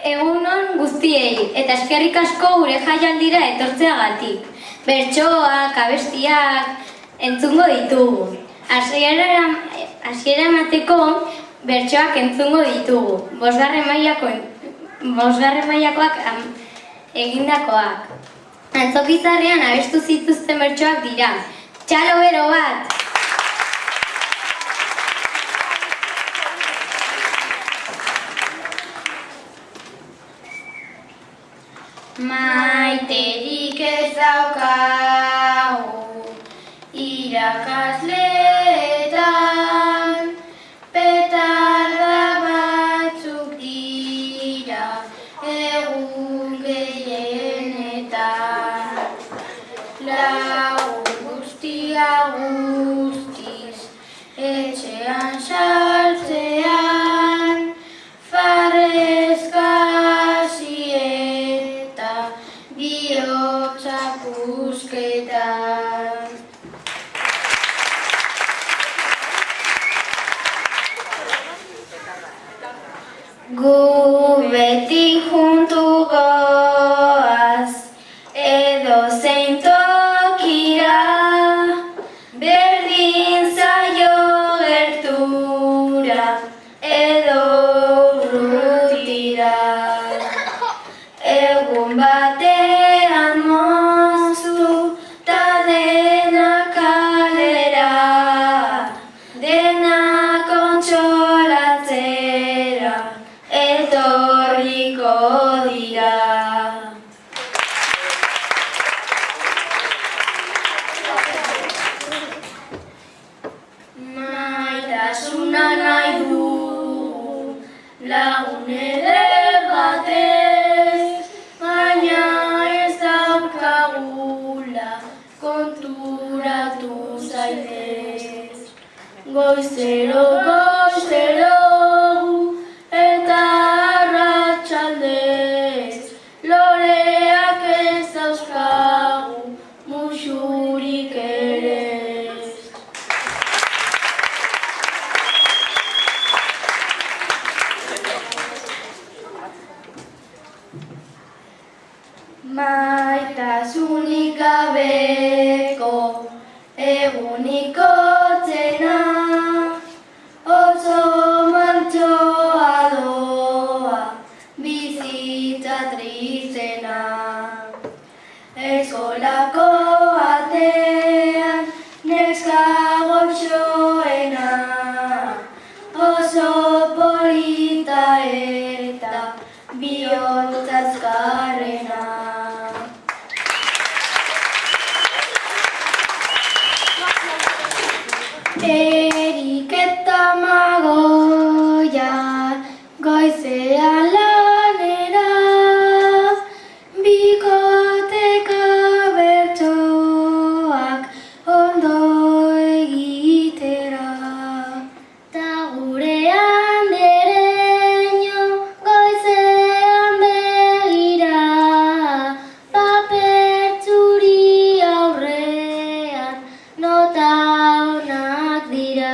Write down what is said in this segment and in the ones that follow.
Egunon guztiei, eta eskerrik asko gure jaialdira etortzeagatik. Bertsoak, abestiak, entzungo ditugu. Hasiera emateko bertsoak entzungo ditugu. Bosgarren mailakoak egindakoak. Antzokizarrean abestu zituzten bertsoak dira. Txalo bero bat! Maiterik ez daukagu irakasleetan, petarda batzuk dira egun gehienetan. Lagun guztia guztiz etxean sartzean, farrezka bihotza kusketan. Gu beti juntu goaz edozein tokira, berdin zaio gertura edo urrutira. Egun batean moztu ta dena kalera, dena kontsolatzera etorriko dira. Maitasuna nahi dugu lagun eder batez, baina ez daukagula konturatu zaitez. Goizero eta arratsaldez, loreak ez dauzkagu musurik ere. Maitasunik gabeko eguniko txena, oso mantsoa doa bizitza tristena. Eskolako atean neska goxoena, oso polita eta bihotza azkarrena. Erik eta Magoia goizean lanera, bikoteka bertsoak ondo egitera. Ta gure andereño goizean begira, paper txuri aurrean nota onak dira.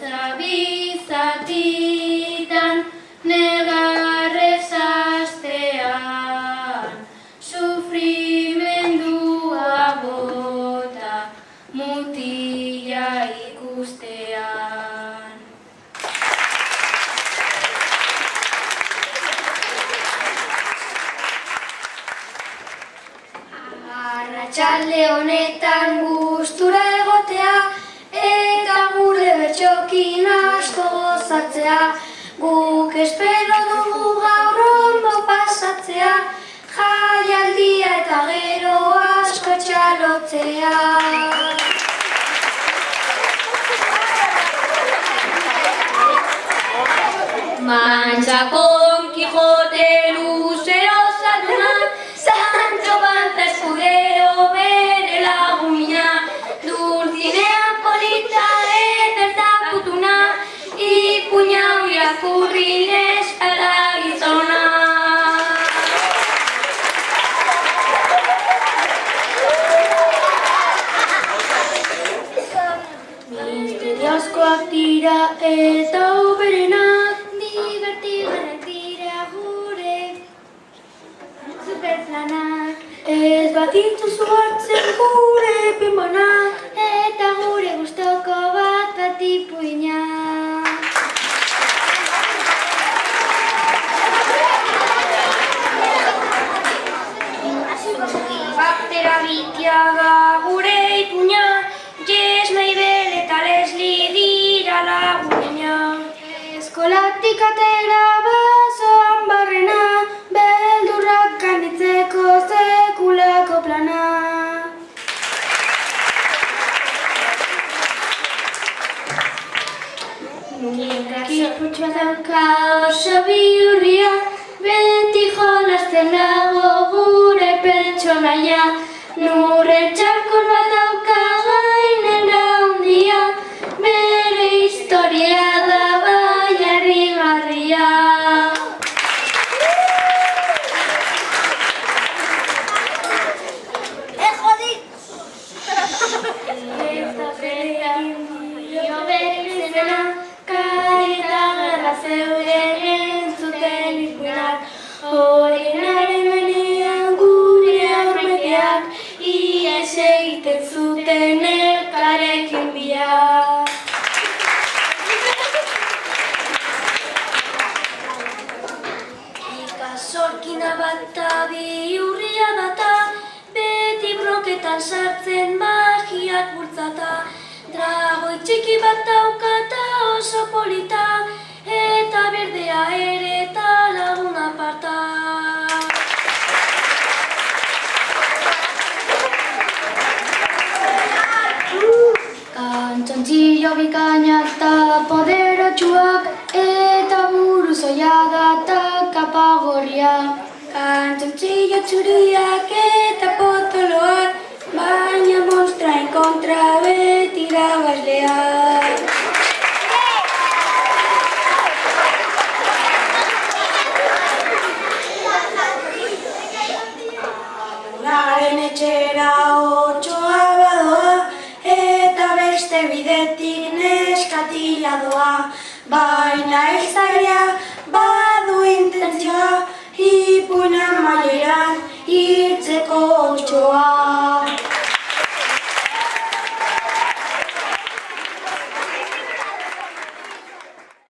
Bihotza bizatitan negarrez astean, sufrimendua bota mutila ikustean. Arratsalde honetan gustura egotea eta gure bertsokin asko gozatzea, guk espero dugu gaur ondo pasatzea, jaialdia eta gero asko txalotzea. Manchakon Quijote luzero zalduna, Sancho Panza Escudero bere laguna, Dulcinea polita eta kutuna, ipuñau irakurri neskara gizona. Misteriozkoak dira eta hoberenak, divertigarrak dira gure superplanak. Ez badituzu hartzen gure pinbanak, eta gure gustoko bat ipuinak. Baktera bitia da gure ipuina, Jes, Maibel eta Leslie dira laguna. Eskolatik atera basoan barrena, beldurrak handitzeko sekulako plana. Muñekak ipurtxoa dauka oso bihurria, beti jolasten dago gure pertsonaia. Nurren txarkon bat dauka gainera handia, bere historia da bai harrigarria. Jodi! Ez da berean dio bezena, kai eta gerra zeuden entzuten ipuinak, horienaren menean gure aurreteak, ies egiten zuten elkarrekin biak. Ikasorkina bat eta bihurria data, beti broketan sartzen magiak bultzata. Dragoi txiki bat daukata oso polita, eta berdea ere eta lagun aparta. Kantxontzillo bikainak eta poderotsuak, eta buru zoia da eta kapagorriak. Kantxontzillo txuriak eta potoloak, baina monstraen kontra beti irabazleak. Laren etxera otsoa badoa, eta beste bidetik neskatila doa, baina ezaria badu intentzioa, ipuin amaieran hirtzeko otsoa.